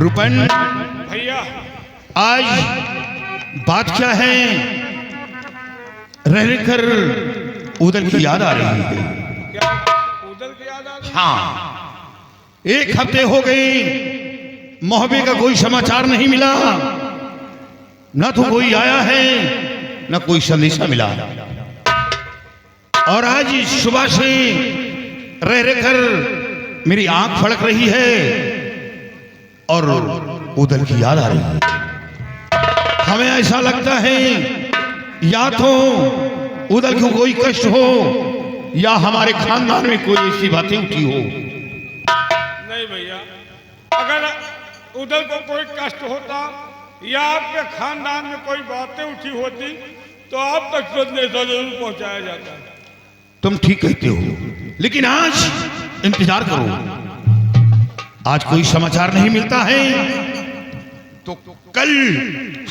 रूपन भैया आज बात क्या है? रह कर उदल की याद आ रही है। क्या उदल की याद आ रही? हाँ, एक हफ्ते हो गए मोहब्बे का कोई समाचार नहीं मिला, ना तो कोई आया है ना कोई संदेशा मिला। और आज सुबह से रह कर मेरी आंख फड़क रही है और उदल की याद आ रही है। हमें ऐसा लगता है या तो उदल को कोई कष्ट हो या हमारे खानदान में कोई ऐसी बातें उठी हो। नहीं भैया, अगर उदल को कोई कष्ट होता या आपके खानदान में कोई बातें उठी होती तो आप तक संदेशा जरूर पहुंचाया जाता। तुम ठीक कहते हो, लेकिन आज इंतजार करो। आज कोई समाचार नहीं मिलता है तो कल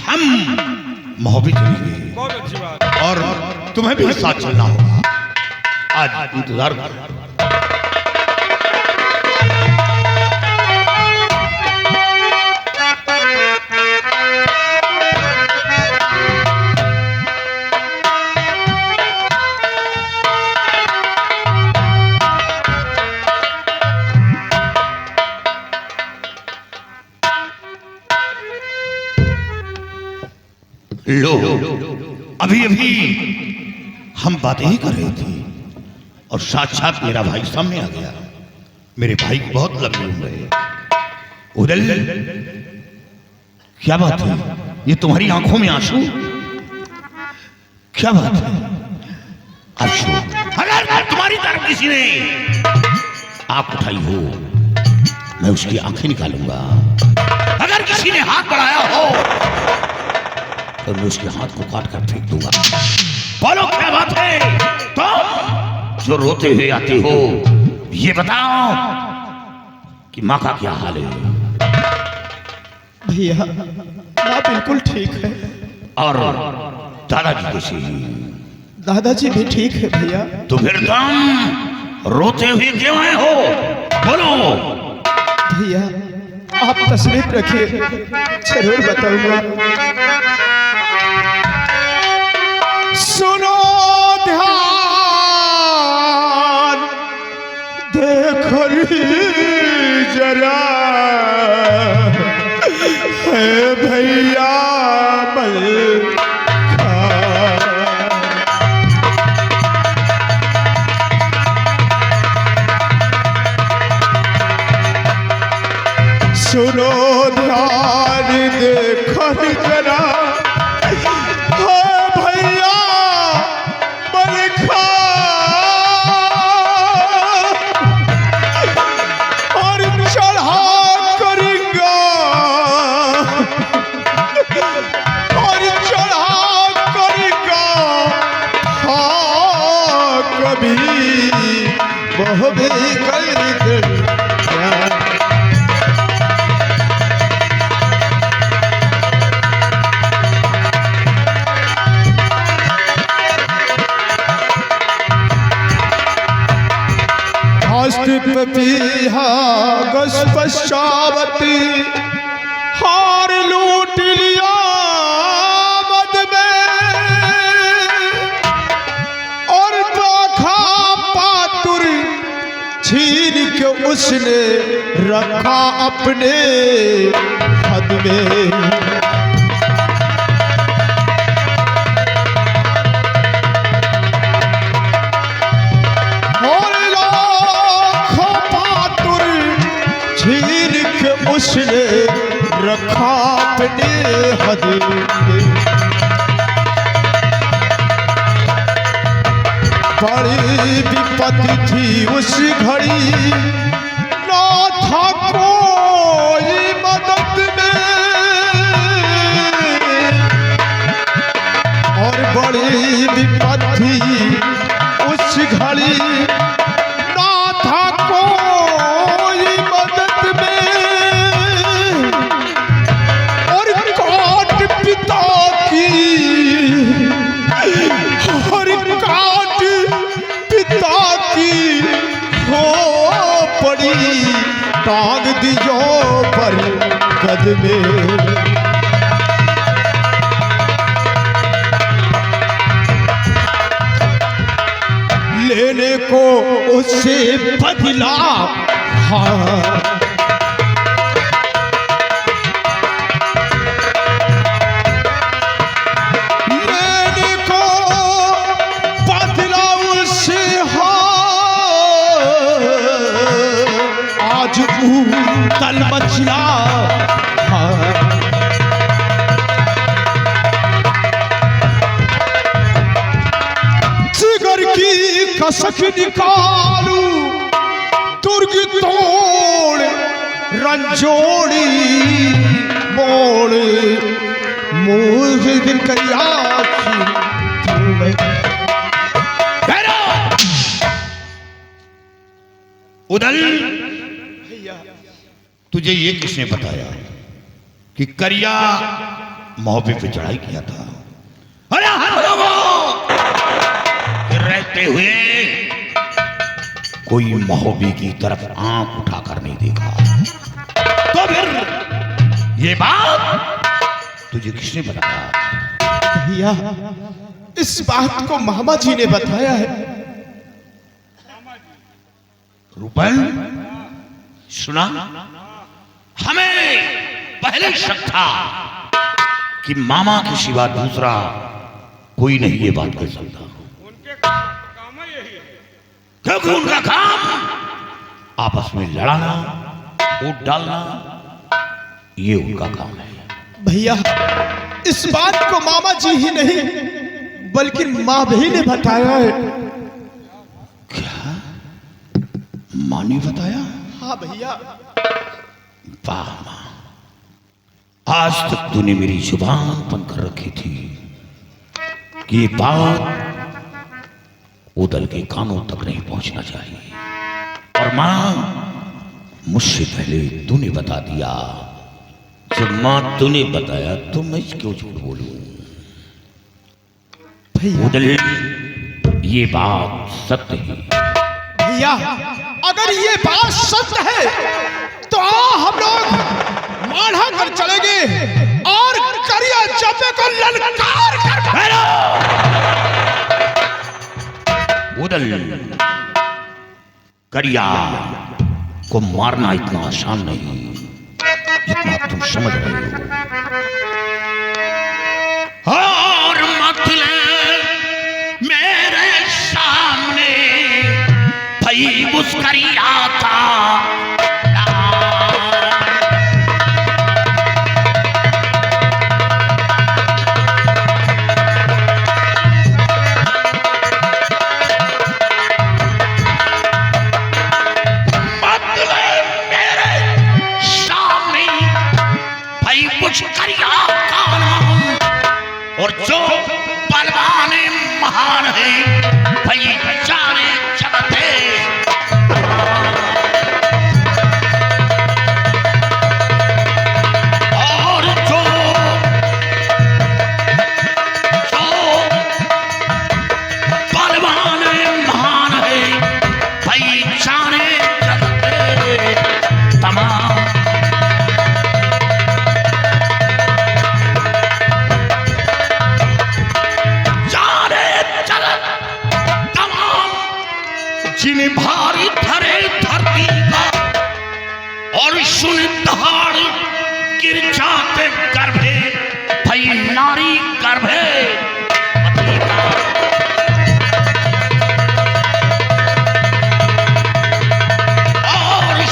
हम मोहब्बे चलेंगे। बहुत अच्छी बात है। और तुम्हें भी साथ चलना होगा। आज इंतजार करो। लो, अभी अभी हम बातें ही कर रहे थे और साक्षात मेरा भाई सामने आ गया। मेरे भाई की बहुत लंबी उम्र है। उदल, क्या बात है? ये तुम्हारी आंखों में आंसू? क्या बात है? आंसू? अगर तुम्हारी तरफ किसी ने आंख उठाई हो, मैं उसकी आंखें निकालूंगा। अगर किसी ने हाथ बढ़ाया हो तो मैं उसके हाथ को काट कर फेंक दूंगा। बोलो, क्या बात है? तुम जो रोते हुए आते हो, ये बताओ कि माँ का क्या हाल है? भैया, माँ बिल्कुल ठीक है। और दादाजी कैसे हैं? दादाजी भी ठीक है भैया। तो फिर तुम रोते हुए क्यों आए हो? बोलो। भैया, आप तशरीफ रखिए, जरूर बताऊंगा। सुनो ध्यान देखो जरा, है भैया सुनो ध्यान देखो जरा, पपीहा गस पश्चावती हार लूट लिया मद में, और पाखा पातुर छीन के उसने रखा अपने हद में। उसने रखा अपने हद में। बड़ी विपत्ति थी उस घड़ी, ना था कोई मदद में, और बड़ी विपत्ति उस घड़ी, ना था कोई मदद में। टांग दियो पर मदद में। लेने को उससे बदला, हाँ लेने को बदला उससे, हाँ आज तल मचला, हाँ जिगर की कसक निकालू, दुर्ग तोड़ रंजोड़ी मोड़, मुँह दिल करिया उदल, तुझे ये किसने बताया कि करिया महोबे पे चढ़ाई किया था? अरे हम लोगों रहते हुए कोई महोबे की तरफ आंख उठाकर नहीं देखा, तो फिर ये बात तुझे किसने बताया? भैया इस बात को मामा जी ने बताया है। रूपन सुना, हमें पहले शक था कि मामा के सिवा दूसरा कोई नहीं ये बात कर सकता, उनके काम यही है, क्योंकि उनका काम आपस में लड़ाना, वोट डालना, ये उनका काम है। भैया इस बात को मामा जी ही नहीं बल्कि माँ भी ने बताया है। क्या माँ ने बताया? हाँ भैया। वाह माँ, आज तक तूने मेरी जुबान बंद कर रखी थी कि ये बात उदल के कानों तक नहीं पहुंचना चाहिए, और माँ मुझसे पहले तूने बता दिया। जब माँ तूने बताया तो मैं क्यों झूठ बोलूं? भैया उदल, ये बात सत्य है। भैया अगर ये बात सत्य है तो हम लोग माढ़ा कर चलेंगे और करिया जब्बे को ललकार कर। उदल, करिया को मारना इतना आसान नहीं जितना तुम समझ रहे हो। और मतलब मेरे सामने भई उस करिया था, और जो बलवान महान है भाई जाने चलते, और जो बलवान महान है भाई जाने चलते तमाम। जिन्हें भारी धरे धरती का और सुन दहाड़ गिर जाते गर्भे भई नारी गर्भे पत्नी का। और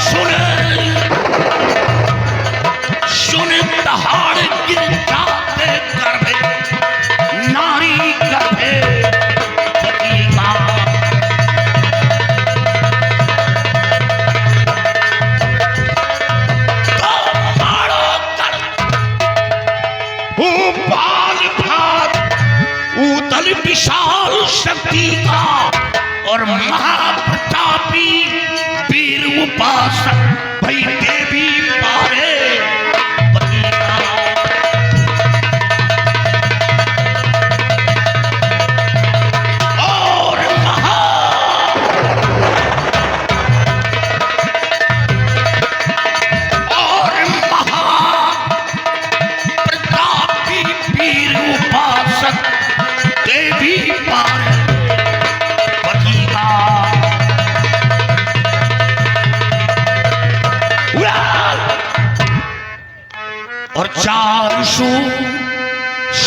सुन दहाड़ गिर जाते गर्भे नारी गर्भे पत्नी का। विशाल शक्ति का और महाप्रतापी वीर उपासक भई देवी पारे पति का। और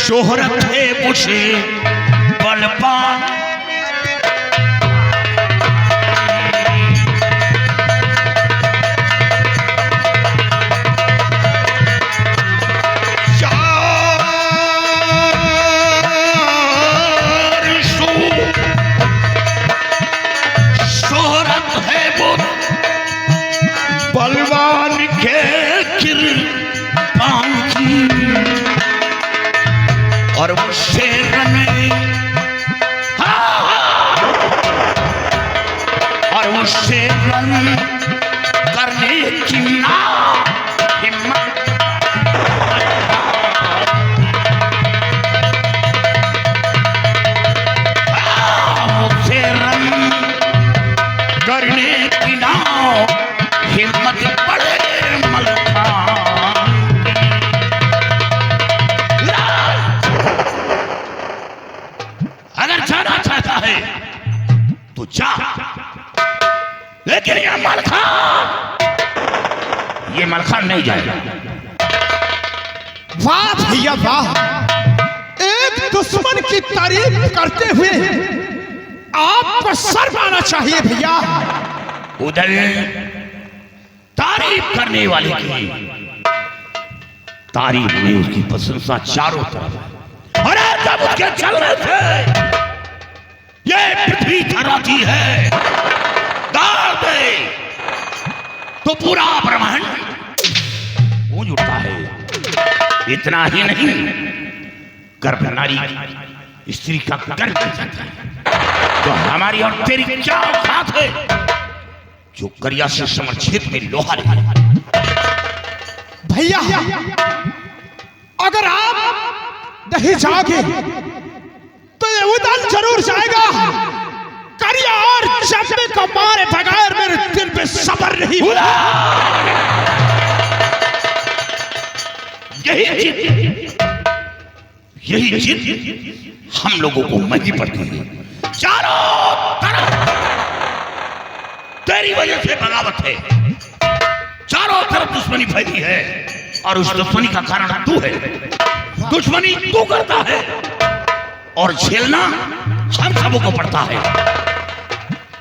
शोहरत है मुझे बलवान, शोहरत है वो बलवान के किरपान की, और वो शेर में और वो शेर करने की ना हिम्मत, वो शेर करने की ना हिम्मत पड़े मलखान। अगर जाना चाहता है तो जा, लेकिन ये मलखान नहीं जाएगा। वाह भैया वाह, एक दुश्मन की तारीफ करते हुए आपको शर्म आना चाहिए भैया। उदल तारीफ करने वाले की तारीफ में उसकी प्रशंसा चारों तरफ है। और जब उसके चलने से ये पृथ्वी थर्राती है, दाल दे तो पूरा ब्रह्मांड गूंज उठता है। इतना ही नहीं, गर्भ नारी स्त्री का गर्भ बन जाता है। तो हमारी और तेरी क्या औकात है जो करिया से समर्चित में लोहा ले। भैया अगर आप नहीं जाओगे तो ये उदल जरूर जाएगा। करिया और चंपे को मारे बगैर मेरे दिल में सब्र नहीं हुआ। यही जिद हम लोगों को महंगी पड़ती है। चारों तरफ तेरी वजह से बगावत है, चारों तरफ दुश्मनी फैली है, और उस दुश्मनी का कारण तू है। दुश्मनी तू करता है और झेलना हम सबों को पड़ता है।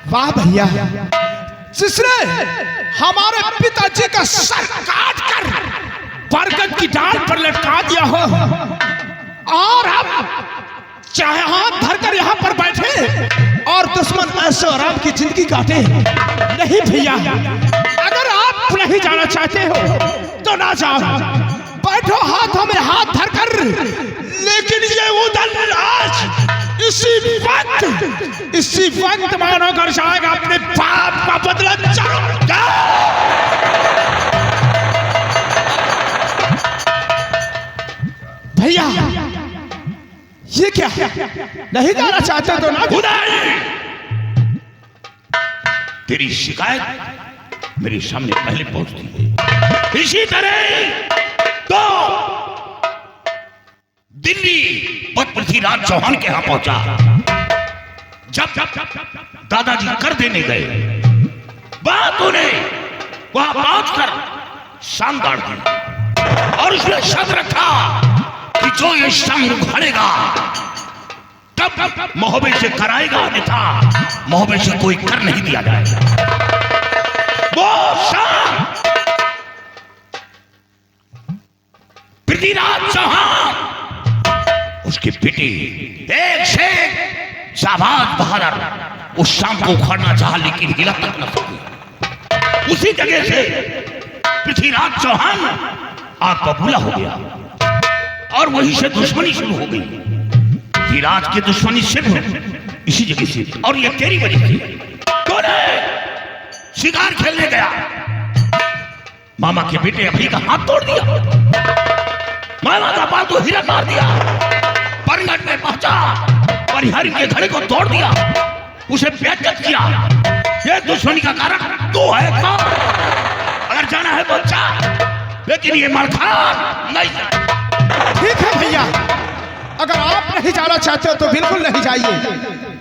वाह भैया, जिसने हमारे पिताजी का सर काट कर बरगद की डाल पर लटका दिया हो, और हम चाहे हाथ धरकर यहाँ पर बैठे और दुश्मन ऐसे आराम की जिंदगी काटे। नहीं भैया, अगर आप नहीं जाना चाहते हो तो ना जाओ, बैठो हाथों में हाथ धरकर। लेकिन ये उदल आज इसी वक्त मानो कर जाएगा अपने पाप का बदला। भैया ये क्या, नहीं जाना चाहते तो ना। तेरी शिकायत मेरे सामने पहले पहुंचती है। इसी तरह तो दिल्ली पृथ्वीराज चौहान के यहां पहुंचा। जब दादाजी कर देने गए, बात उन्हें वहां पहुंचकर शानदार दी, और उसने शर्त रखा कि जो ये संग उखाड़ेगा तब मोहब्बत से कराएगा, अन्यथा मोहब्बत से कोई कर नहीं दिया जाएगा। वो शाम पृथ्वीराज चौहान उसके बेटे एक से जाबाज बहादुर उस शाम को उखाड़ना चाहा, लेकिन हिला तक न सके। उसी जगह से पृथ्वीराज चौहान आग बबूला हो गया, और वहीं से दुश्मनी शुरू हो गई। पृथ्वीराज की दुश्मनी सिर्फ इसी जगह से, और ये तेरी वजह से। तूने शिकार खेलने गया, मामा के बेटे अभी का हाथ तोड़ दिया, मामा का पालतू हिरन मार दिया, परगट में पहुंचा और हरिन के घड़े को तोड़ दिया, उसे बेइज्जत किया। ये दुश्मनी का कारण तू है। अगर जाना है तो जा, लेकिन ये मलखान नहीं जाना। ठीक है भैया, अगर आप नहीं जाना चाहते हो तो बिल्कुल नहीं जाइए।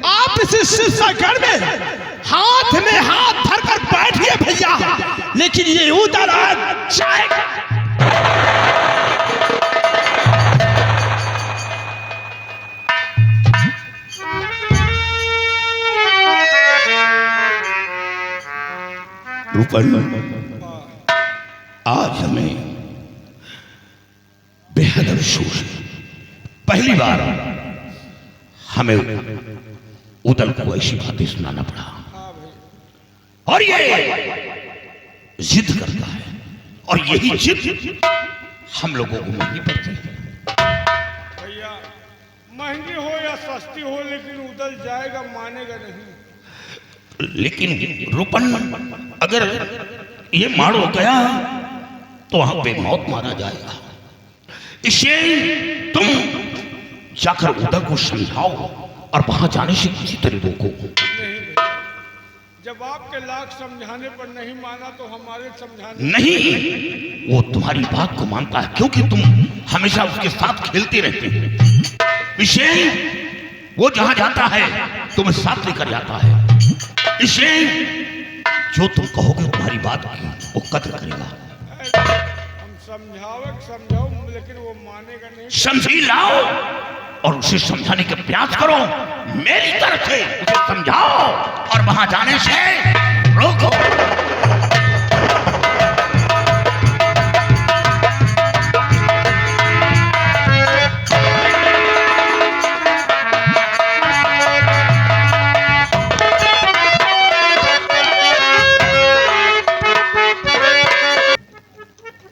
आप इस शिवसागर में हाथ में हाथ धरकर बैठिए भैया, लेकिन ये उदल जाएगा। रूपन, आज हमें बेहद अफसोस है। पहली बार हमें उदल को ऐसी बातें सुनाना पड़ा और ये जिद करता है और यही जिद हम लोगों को महंगी पड़ती है। भैया महंगी हो या सस्ती हो, लेकिन उदल जाएगा, मानेगा नहीं। लेकिन रूपन, अगर ये मारो गया तो वहां पे मौत मारा जाएगा। इसे तुम जाकर उदल को समझाओ और वहां जाने से किसी तरह रोको। नहीं भैया, जब आपके लाख समझाने पर नहीं माना तो हमारे समझाने नहीं, वो तुम्हारी बात को मानता है क्योंकि तुम हमेशा उसके साथ खेलते रहते हो। इसे वो जहां जाता है तुम्हें साथ लेकर जाता है। इसे जो तुम कहोगे तुम्हारी बात की वो कदर करेगा। हम समझाओ, लेकिन वो मानेगा नहीं। समझी लाओ और उसे समझाने का प्रयास करो। मेरी तरफ से उसे समझाओ और वहां जाने से रोको।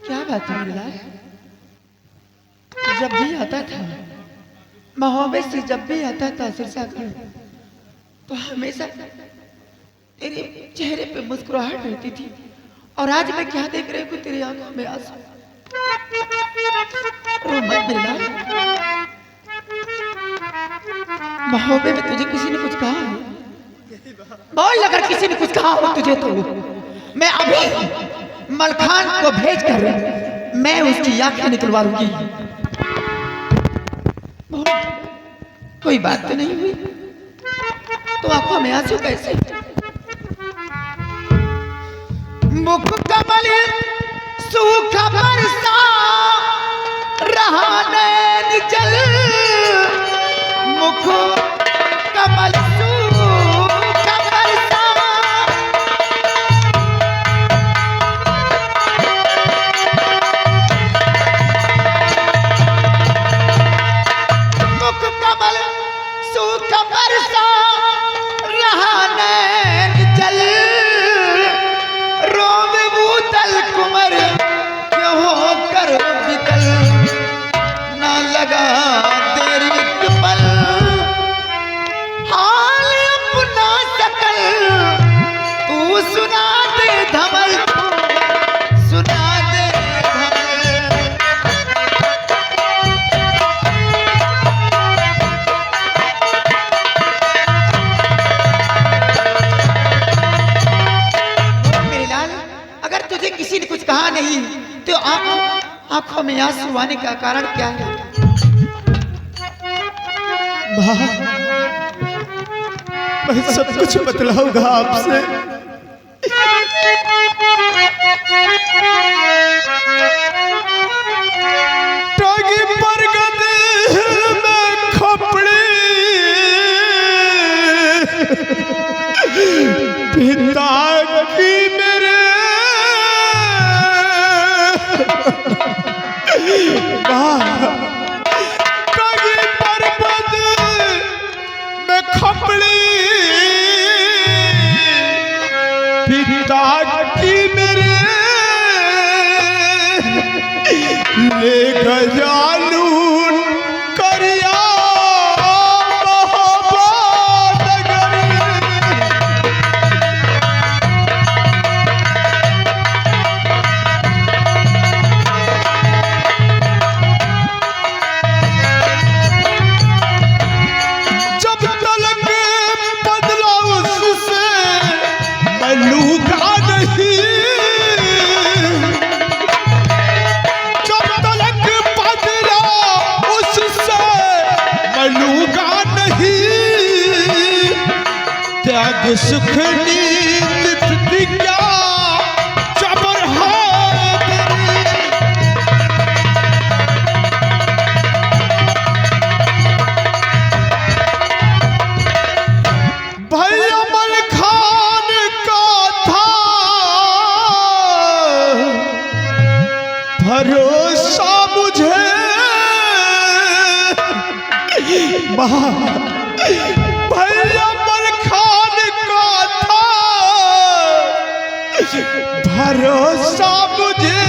क्या बात है लाल? जब भी आता था मोहब्बत से, जब भी आता था सिरसागर, तो हमेशा तेरे चेहरे पे मुस्कुराहट रहती थी। और आज मैं क्या देख रही हूँ, तेरी आंखों में आंसू। रो मत मेरे लाल। मोहब्बत में तुझे किसी ने कुछ कहा है? बोल, अगर किसी ने कुछ कहा हो तुझे तो मैं अभी मलखान को भेज कर मैं उसकी आंखें निकलवा लूंगी। कोई बात तो नहीं हुई तो आंखों में आंसू कैसे? मुख कमल सूखा बरसा रहा नैन जल, मुख कमल सूखा बरसा। मुख कमल सूखा बरसा रहा नैन जल, रोम भूतल कुमर क्यों होकर बिकल, ना लगा देरी एक पल हाल अपना सकल। तू सुना दे धमल, सुना दे धमल। मेरे लाल, अगर तुझे किसी ने कुछ कहा नहीं तो आंखों में आंसू आने का कारण क्या है? मैं सब कुछ बतलाऊंगा आपसे। टांगी पर गदे में खोपड़ी, पिता की मेरे टांगी पर गदे में खोपड़ी, पिता की मेरे ले गजालून करिया मोहब्बत नगरी। जब तलक बदला उससे मैं लूका नहीं, जब तलक बदला उससे मैं लूका नहीं। त्याग सुख नींद दिया जबर है तेरी। भाई अमल खान का था भैया मलखान का था भरोसा मुझे,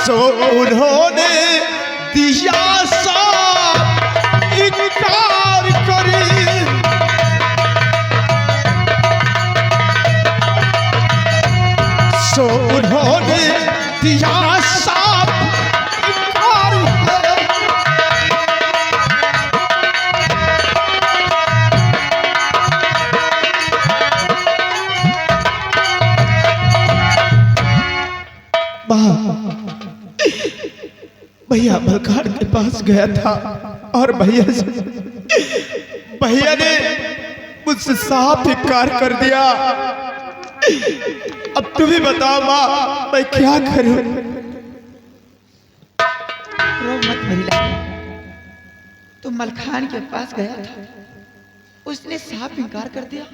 सो उन्होंने दिया सा इनकार करी। सो उन्होंने दिया साफ इनकार। भैया मलखान के पास गया था और भैया ने मुझसे साफ इनकार कर दिया। अब तुम ही बताओ माँ, मैं क्या करूं? रो मत मेरी लाल, तुम मलखान के पास गया था, उसने साफ इनकार कर दिया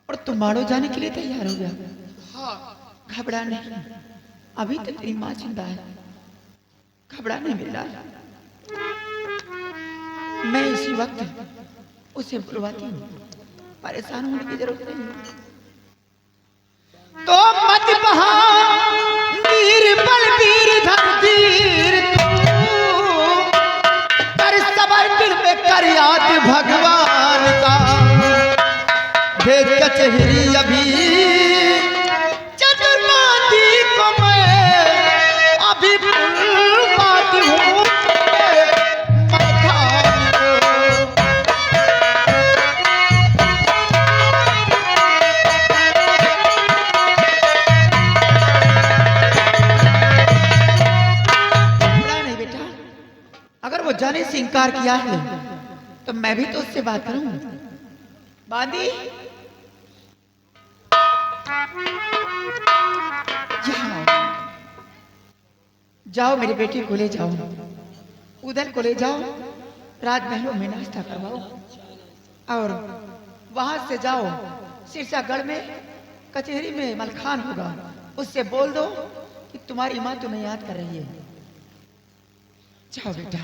और तुम माड़ो जाने के लिए तैयार हो गया। घबरा नहीं, अभी तो तेरी माँ जिंदा है, घबरा नहीं मेरी लाल। मैं इसी वक्त उसे बुलवाती हूँ, परेशान होने की जरूरत नहीं है। तो मत बहा वीर बलबीर धरतीर तू, कर सबर दिल में कर याद भगवान का। देख कचहरी अभी चतुर्माती को मैं अभी बुलवाती हूँ। अगर वो जाने से इनकार किया है तो मैं भी तो उससे बात करूं। बांदी जाओ मेरी बेटी को ले जाओ, उधर को ले जाओ, राजमहलों में नाश्ता करवाओ और वहां से जाओ सिरसागढ़ में कचहरी में मलखान होगा, उससे बोल दो कि तुम्हारी माँ तुम्हें याद कर रही है। जाओ बेटा।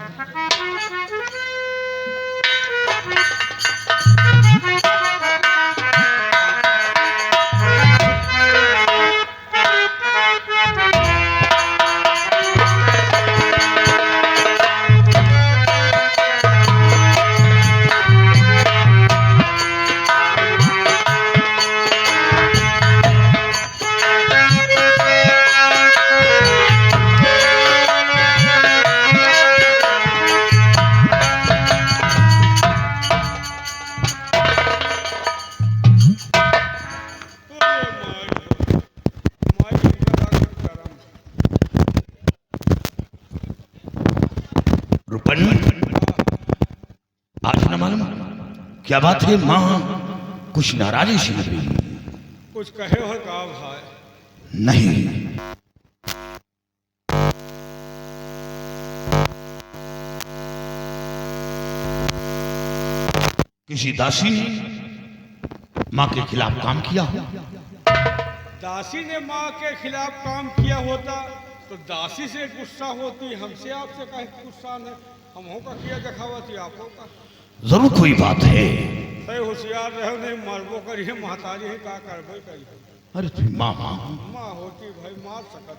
आज न मालूम क्या बात है, माँ कुछ नाराजी सी लग रही। कुछ कहे हो का भाई? नहीं, किसी दासी ने माँ के खिलाफ काम किया हो। दासी ने माँ के खिलाफ काम किया होता तो दासी से गुस्सा होती, हमसे आपसे कहे गुस्सा नहीं, हमों का किया दिखावती आपको का। जरूर कोई बात है। सही होशियार रहो, नहीं मरबो करिए, महतारी है का करबे करिए। अरे तुम माँ माँ होती भाई मार सकत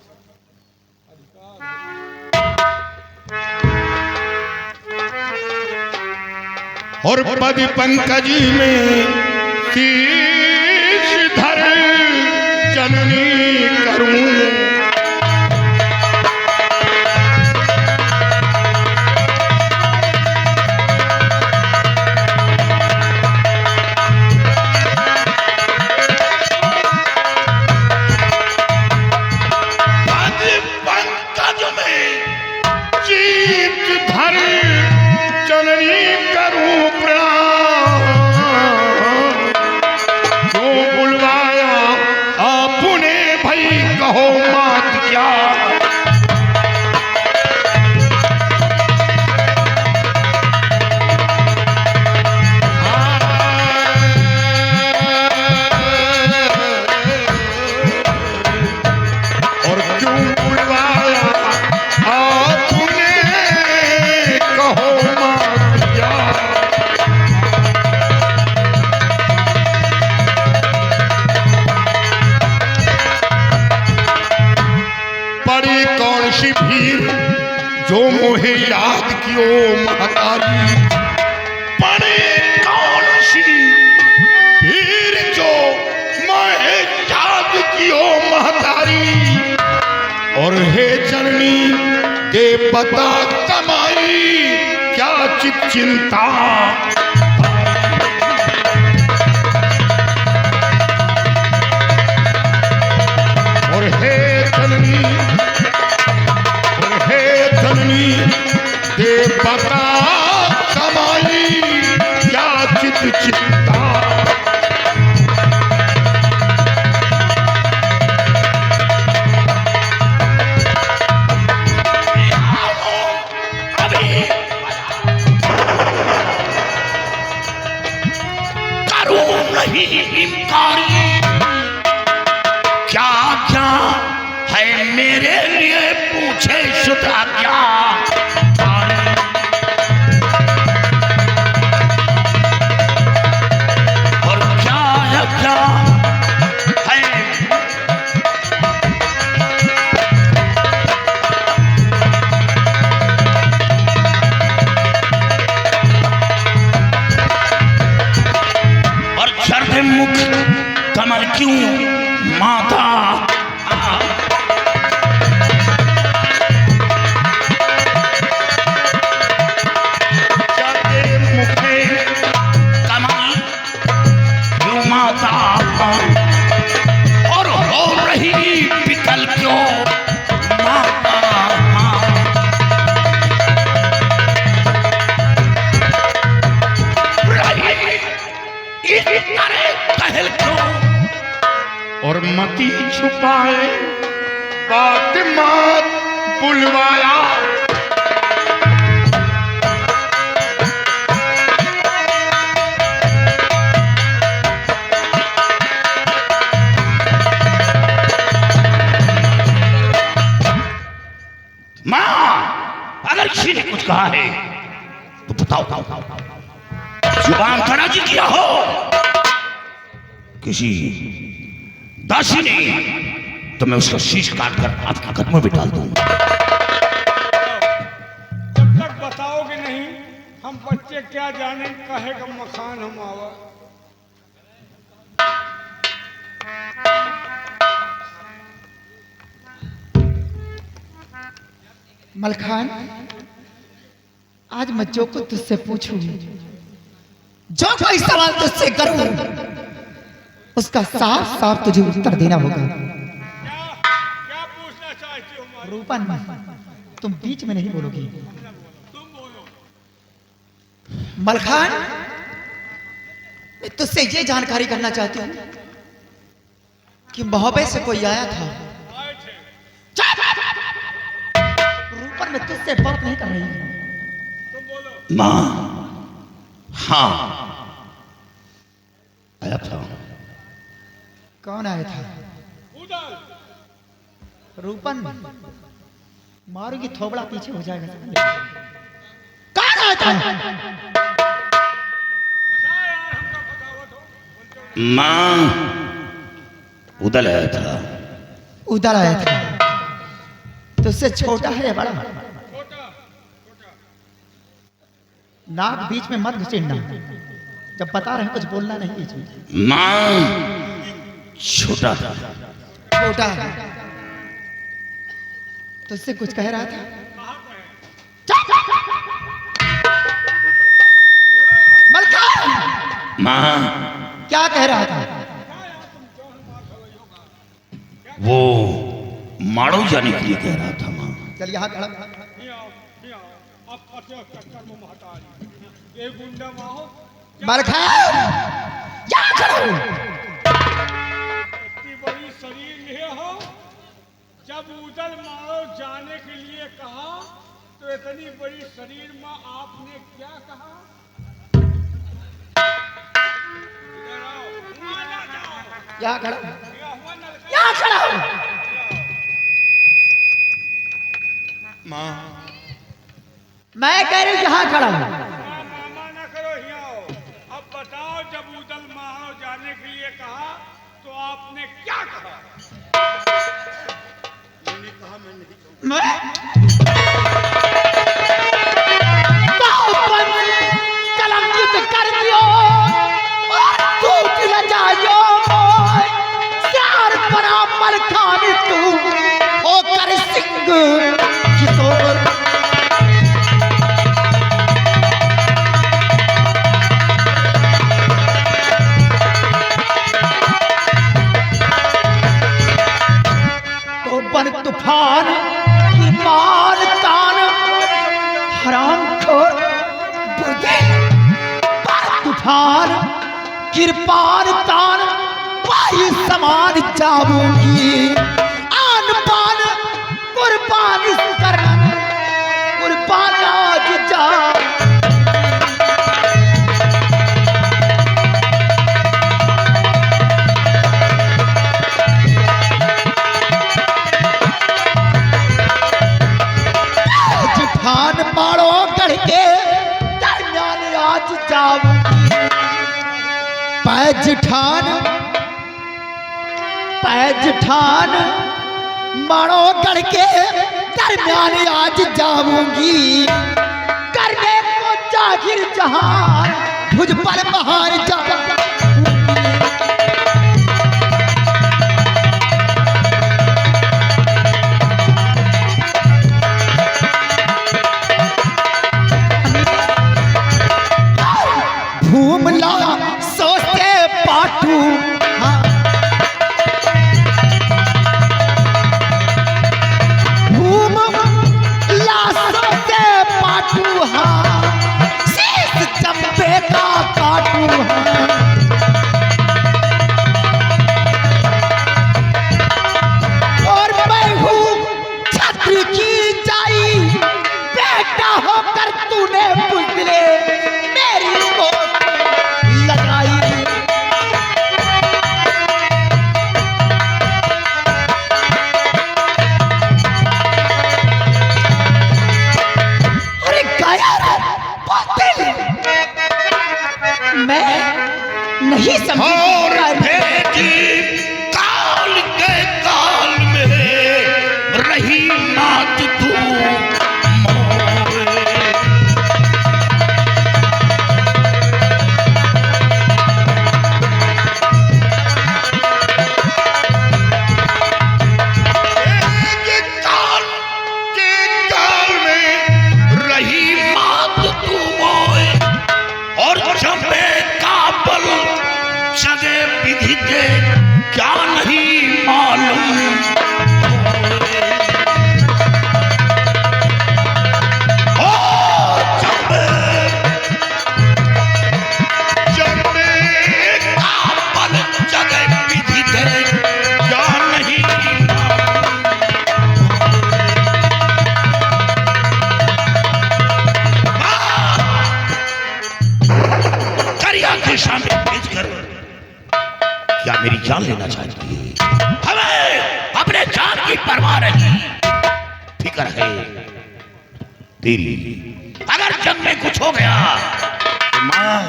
और पद पंकज में शीश धर जननी करूं। ओ महतारी, पड़े कौन सी फिर जो मैं जाग की ओ महतारी। और हे जननी दे बता कमाई क्या चिंता। और हे जननी दे बता कमाई क्या चिंता। इनकारी क्या क्या है मेरे लिए पूछे शुदा क्या। और क्या है क्या है मुख कमल क्यों माता। मुखे कमल क्यों माता। और हो रही विकल क्यों माता। कहल क्यों और मती छुपाए बात मात बुलवाया। मां अगर किसी ने कुछ कहा है तो बताओ। जुबान खड़ा जी किया हो किसी दासी ने तो मैं उसका शीश काटकर आपके कदमों में डाल दूंगा। जब तक बताओगे नहीं हम बच्चे क्या जाने कहे का मकान हम आवा। मलखान आज मैं जो कुछ तुझसे पूछूं, जो कोई सवाल तुझसे करूं, उसका साफ साफ तुझे उत्तर देना होगा। क्या पूछना चाहती हो रूपन, तुम बीच में नहीं बोलोगी। तुम बोलो। मलखान मैं तुझसे ये जानकारी करना चाहती हूँ कि मोहब्बे से कोई आया था। आए थे। रूपन मैं तुझसे बात नहीं कर रही हूँ। तुम बोलो। मां हाँ आया था। कौन आया था? उदल। रूपन मारूंगी थोबड़ा पीछे हो जाएगा। कौन आया था? बता यार हमका बतावत हो। बोलते हो। मां उदल आया था। उधर आया था। तुझसे छोटा है या बड़ा? छोटा। नाक बीच में मत घुसेड़ना। जब बता रहे हैं कुछ बोलना नहीं बीच में। मां छोटा था। छोटा है। तुझसे कुछ कह रहा था? मलखान मां क्या कह रहा था? वो माड़ो जाने के लिए कह रहा था। मां चल यहाँ खड़ा। नहीं आओ। अब पते चक्कर में हटा ली। ये गुंडा माहो। मलखान यहाँ खड़ा हो। इतनी बड़ी शरीर लिए हो। जब उदल मारो जाने के लिए कहा तो इतनी बड़ी शरीर में आपने क्या कहा? इधर आओ। ना जाओ। यहाँ खड़ा। ये हुआ नलका। यहाँ खड़ा हो। मां मैं कह रही हूँ यहाँ खड़ा हो। मामा ना करो यहाँ आओ। अब बताओ जब उदल मारो जाने के लिए कहा तो आपने क्या कहा? मैंने कहा मैं नहीं कहूँगा। मैं तिरपान तान पाई समान जाऊंगी आन पान कुर्बान करना कुर्बान आज जा मारो गढ़ के दरमियान आज जाऊंगी पैजठान मारो गढ़ के दरमियान आज जाऊंगी करने को जाहिर जहान भुज पर बहार जा घूमला सोचे पाटू हाँ। घूमला सोचे पाटू हाँ शीश चंपे का काटू हाँ और मैं हूँ छत्र की जाई बेटा होकर तूने बुझले मेरी को मैं नहीं समझी और भेजी काल के काल में रही मात तू मोरे काल के काल में रही मात तू मोरे और चंपे जगे विधि के क्या नहीं मालूम चंपे का बल जगे विधि के क्या नहीं करिया के सामने भेज कर क्या मेरी जान लेना चाहती है? हमें अपने जान की परवाह नहीं, फिक्र है तेरी। अगर जंग में कुछ हो गया तो मां।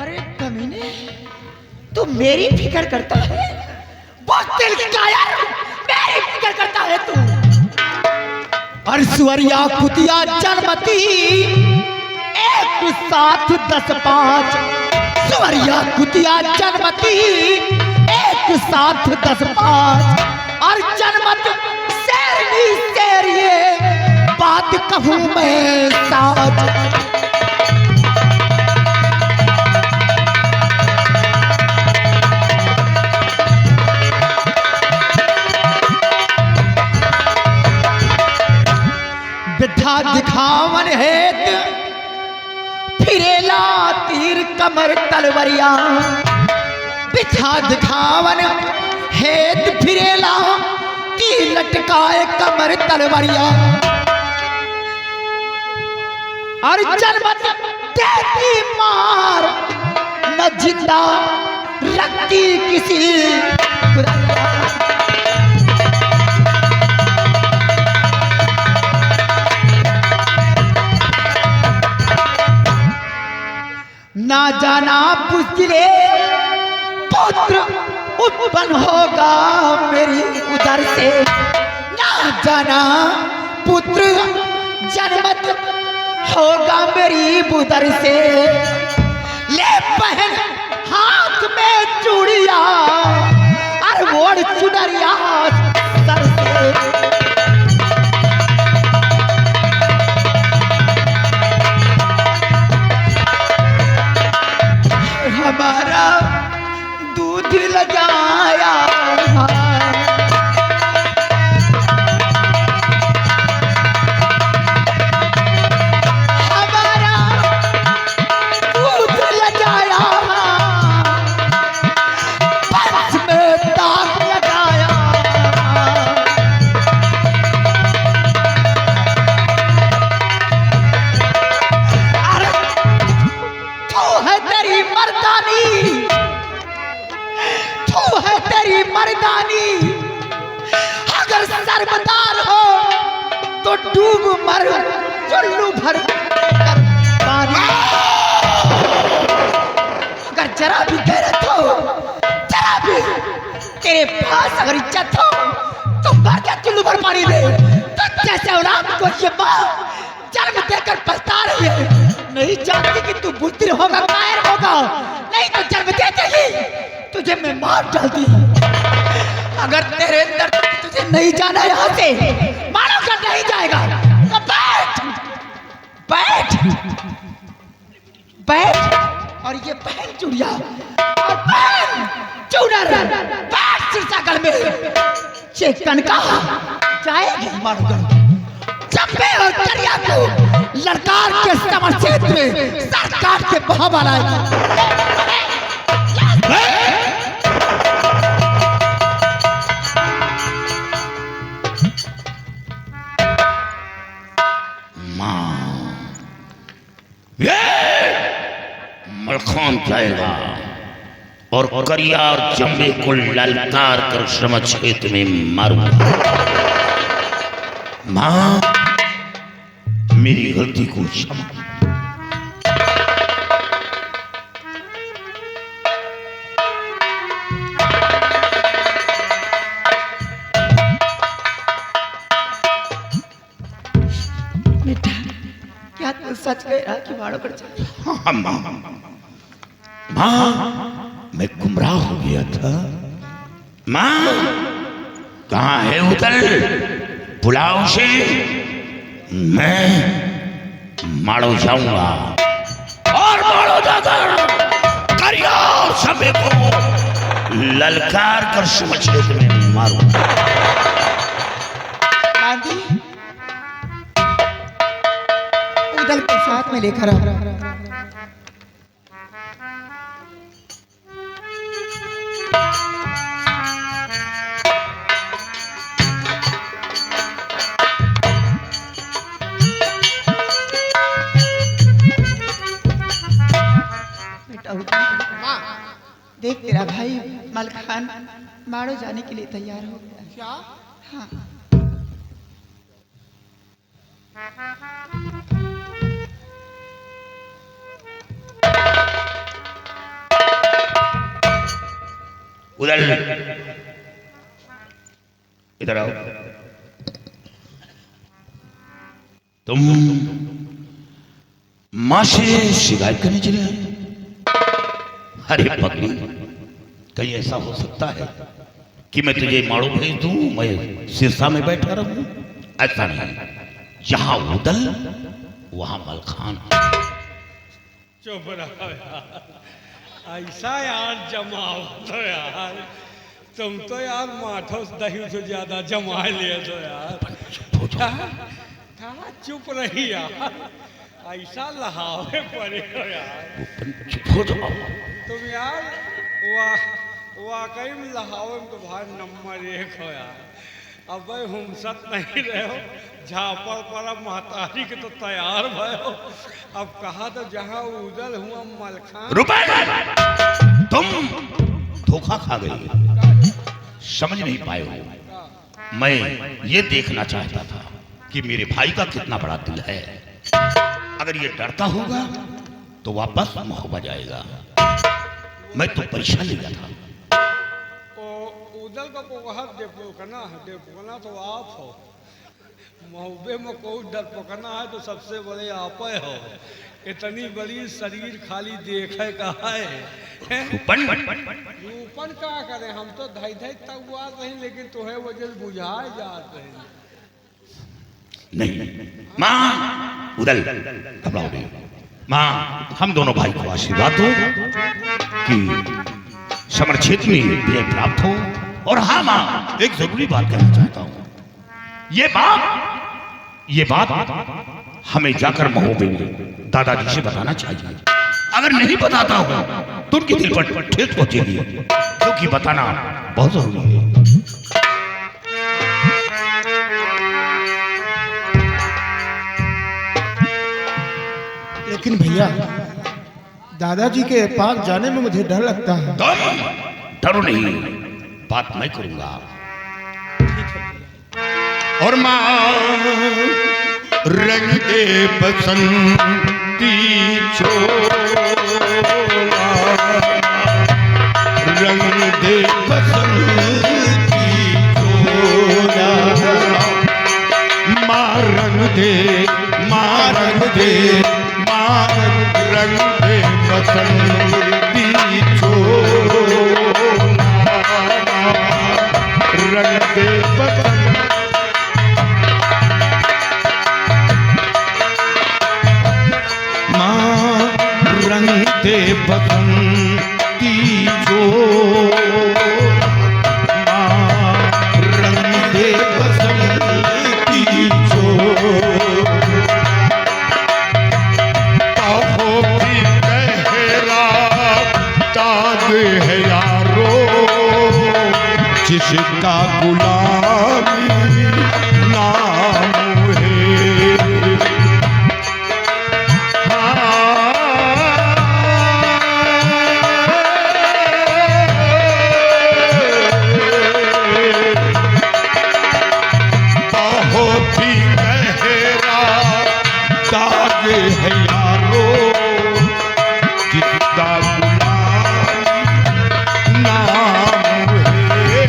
अरे कमीने, तू मेरी फिक्र करता है? बहुत दिल का यार, मेरी फिक्र करता है तू। अर्सवरिया कुतिया जनमती 1 7 10 5 सुवरिया कुतिया जनमती 1 7 10 5 और जनमत शेरनी शेर ये बात कहूँ मैं साज। बिठा दिखावन हेत फिरेला तीर कमर तलवरिया, बिठा दिखावन हेत फिरेला तीर लटकाए कमर तलवरिया। और जनमत देती मार न जिंदा रखती किसी ना जाना पुत्र पुत्र उत्पन्न होगा मेरी उदर से, ना जाना पुत्र जन्मत होगा मेरी उदर से। ले पहन हाथ में चूड़िया और ओढ़ चुनरिया सर से। हमारा दूध लगाया हमारा दूध लगाया है तेरी मर्दानी। अगर सरबदार हो तो डूब मर चुल्लू भर पानी। अगर जरा भी गैरत हो, जरा भी तेरे पास अगर इज्जत हो तो मर के चुल्लू भर पानी दे। तो जैसे औलाद को ये माँ जन्म देकर पछता रही है, नहीं जानती कि तू बुद्धि होगा, कायर होगा, नहीं तो जन्म देते ही तुझे मैं मार डालती हूँ। अगर तेरे अंदर तुझे नहीं जाना यहाँ से, मानो कर नहीं जाएगा तो बैठ बैठ बैठ और ये पहन चूड़िया और पहन चूड़र, बैठ सिरसागढ़ में चेकन का जाएगी मानगढ़। चंबे और करिया को लड़कार के समर क्षेत्र में सर काट के बहावा लाएगी। मलखान जाएगा और करिया और चंबे को ललकार कर श्रम क्षेत्र में मारूंगा। मां, मेरी गलती को क्षमा। बेटा, क्या तू सच कह रहा कि मारो कर जाए? हाँ मां, मैं गुमराह हो गया था। मां, कहाँ है उधर? बुलाओ से, मैं माड़ो जाऊंगा और माड़ो जाकर करिया और सबे को ललकार कर क्षेत्र में मारूंगा। आंधी उदल को साथ में लेकर आ। देख तेरा भाई मलखान मारो जाने के लिए तैयार हो गया। क्या? हाँ। उधर इधर आओ। तुम मां से शिकायत करने चले आए? अरे पगली, कहीं ऐसा हो सकता है कि मैं तुझे माड़ो भेज दूं, मैं सिरसा में बैठा रहूं? ऐसा नहीं, जहां उदल वहां मलखान। चुप रहो यार, ऐसा यार जमाओ तो यार, तुम तो यार माठो दही से ज्यादा जमा लिए तो यार। कहाँ चुप रही यार, ऐसा लहावे पड़े हो यार। चुप हो जाओ तुम यार, वाकई में लहावे में तो भाई नंबर 1 हो यार। अब भाई हम सत नहीं रहे हो, झापड़ पर महतारी के तो तैयार भयो। अब कहा तो जहाँ उदल हुआ मलखान। रुपए, तुम धोखा खा गई, समझ नहीं पाए हो। मैं ये देखना चाहता था कि मेरे भाई का कितना बड़ा दिल है। अगर ये डरता होगा तो वापस महोबा जाएगा। मैं तो परीक्षा लिया था। उदल का पोखर डेपोकना तो आप हो, महुबे में कोई डरपोकना है तो सबसे बड़े आप हो। इतनी बड़ी शरीर खाली देखे का है। रूपन का करे, हम तो धई धई तक बात नहीं, लेकिन तुम्हें वजह बुझाए जाते हैं। नहीं माँ, उदल घबराओ नहीं। माँ, हम दोनों भाई को आशीर्वाद दो कि समर क्षेत्र में विजय प्राप्त हो। और हाँ माँ, एक जरूरी बात कहना चाहता हूँ। ये बात हमें जाकर महोबे में दादाजी से बताना चाहिए। अगर नहीं बताता हूँ तो उनके दिल पर ठेस पहुंचेगी, क्योंकि बताना बहुत जरूरी है। लेकिन भैया, दादाजी के पास जाने में मुझे डर लगता है। तुम डरो नहीं, बात मैं करूंगा। और माँ रंग दे बसंती छोला, रंग दे बसंती छोला, माँ रंग दे, माँ रंग दे, माँ रंग दे बसंती छोला, रंग दे बसंती रंग दे बसंती छोला, रंग दे बसंती छोला, आहो भी गहरा दाग है यारो, जिसका गुलामी नाम है। है यारो, जिसका गुलामी नाम है,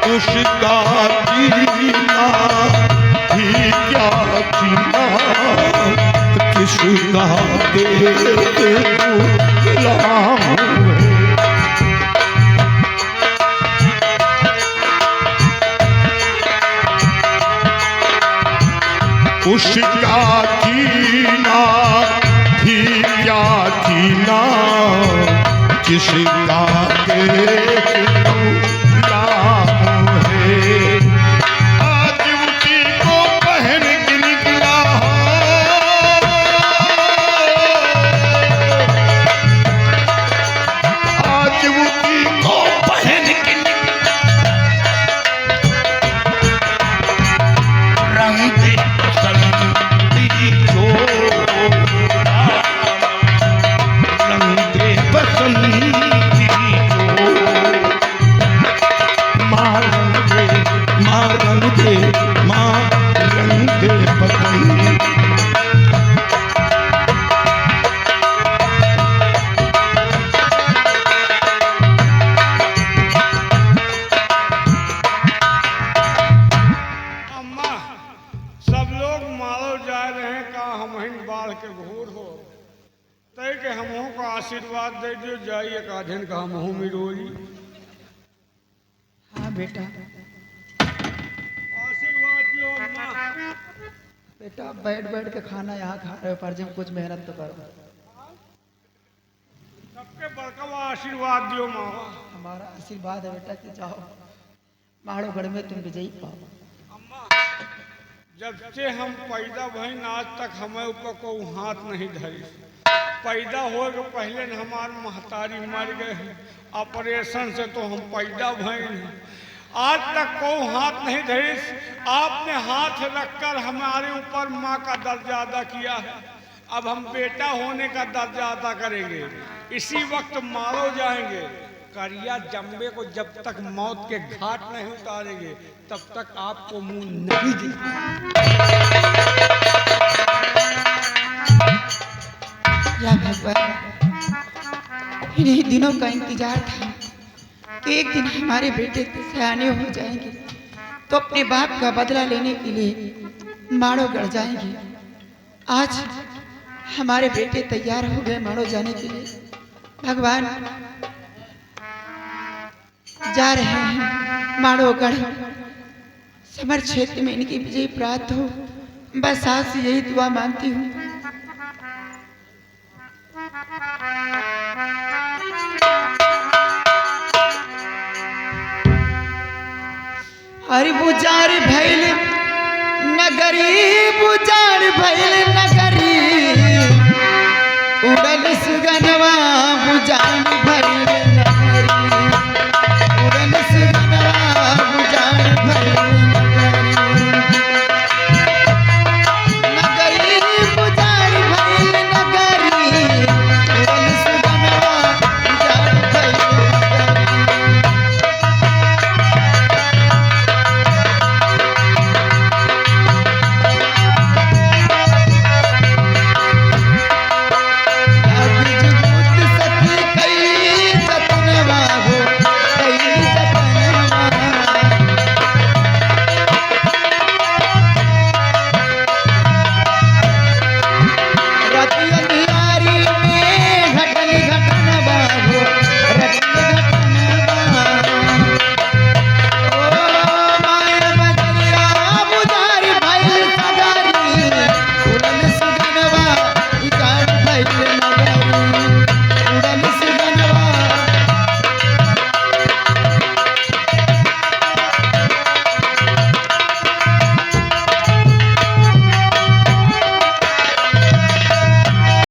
उसका जीना ही क्या जीना, किसका गुलाम है। उसका जीना भी क्या जीना, जिसका गुलाम है। आज उसी को पहन के निकला, आज उसी को पहन के निकला, रंग दे आशीर्वाद दे दियो जाइए एक आधन का मुँह मिरोई। हाँ बेटा, आशीर्वाद दियो अम्मा। बेटा बैठ बैठ के खाना यहाँ खा रहे हो, पर जब कुछ मेहनत तो करो। सबके बड़का आशीर्वाद दियो मामा। हमारा आशीर्वाद है बेटा कि जाओ माड़ोगढ़ में तुम विजयी पाओ। अम्मा, जब से हम पैदा भई आज तक हमें ऊपर को हाथ नहीं धरी। पैदा हो के पहले हमार महतारी मर गए, ऑपरेशन से तो हम पैदा भई, आज तक को हाथ नहीं धरी। आपने हाथ रखकर हमारे ऊपर माँ का दर्जा अदा किया है, अब हम बेटा होने का दर्जा अदा करेंगे। इसी वक्त मारो जाएंगे। करिया जम्बे को जब तक मौत के घाट नहीं उतारेंगे तब तक आपको मुंह नहीं दिखेगा। या भगवान, इन्हीं दिनों का इंतजार था कि एक दिन हमारे बेटे सयाने हो जाएंगे तो अपने बाप का बदला लेने के लिए माड़ोगढ़ जाएंगे। आज हमारे बेटे तैयार हो गए माड़ो जाने के लिए। भगवान, जा रहे हैं माड़ोगढ़, समर क्षेत्र में इनकी विजय प्राप्त हो, बस आज से यही दुआ मांगती हूँ। अरे बुजार भैल नगरी, बुजार भैल नगरी, उड़ल सुगनवा बुजार